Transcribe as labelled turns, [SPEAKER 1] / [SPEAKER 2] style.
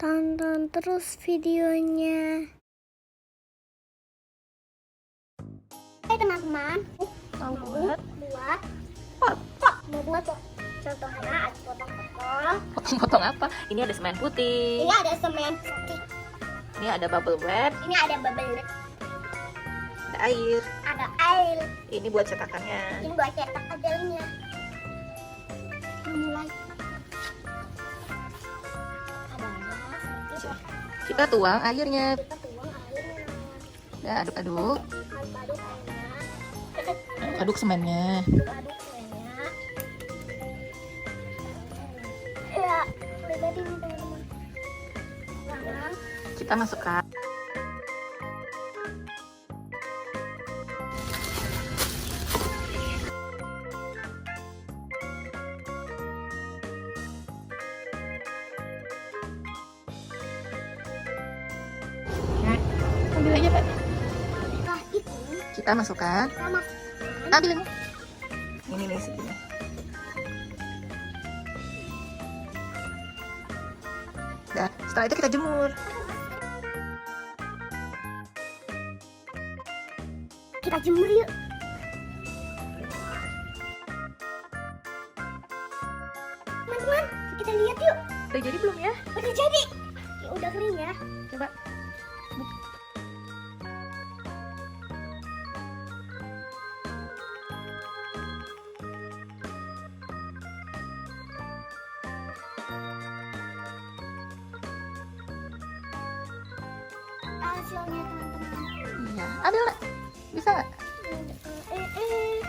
[SPEAKER 1] Tonton terus videonya. Hai teman-teman,
[SPEAKER 2] Mau buat
[SPEAKER 1] mau buat contohnya ada potong-potong.
[SPEAKER 2] potong-potong apa? Ini ada semen putih,
[SPEAKER 1] Ini ada semen putih,
[SPEAKER 2] ini ada bubble wrap,
[SPEAKER 1] ini ada bubble,
[SPEAKER 2] ada air.
[SPEAKER 1] ada air.
[SPEAKER 2] Ini buat cetakannya.
[SPEAKER 1] Ini buat cetak ajalnya. Mulai.
[SPEAKER 2] Kita tuang airnya.
[SPEAKER 1] Kita tuang airnya.
[SPEAKER 2] Ya, aduk-aduk.
[SPEAKER 1] Aduk airnya.
[SPEAKER 2] Aduk semennya.
[SPEAKER 1] Aduk semennya. Ya, udah jadi nih teman-teman. Sekarang
[SPEAKER 2] Kita masukkan. Ambil aja, Pak.
[SPEAKER 1] setelah itu
[SPEAKER 2] Kita masukkan.
[SPEAKER 1] kita masukkan
[SPEAKER 2] Ambil ini. Ini nih segini. Dah, setelah itu kita jemur.
[SPEAKER 1] kita jemur yuk. Teman-teman, kita lihat yuk.
[SPEAKER 2] Udah jadi belum ya?
[SPEAKER 1] Udah jadi. Ya, udah kering ya.
[SPEAKER 2] Coba.
[SPEAKER 1] Hasilnya teman-teman.
[SPEAKER 2] Iya, ambil nggak? Bisa nggak?
[SPEAKER 1] Eh, eh.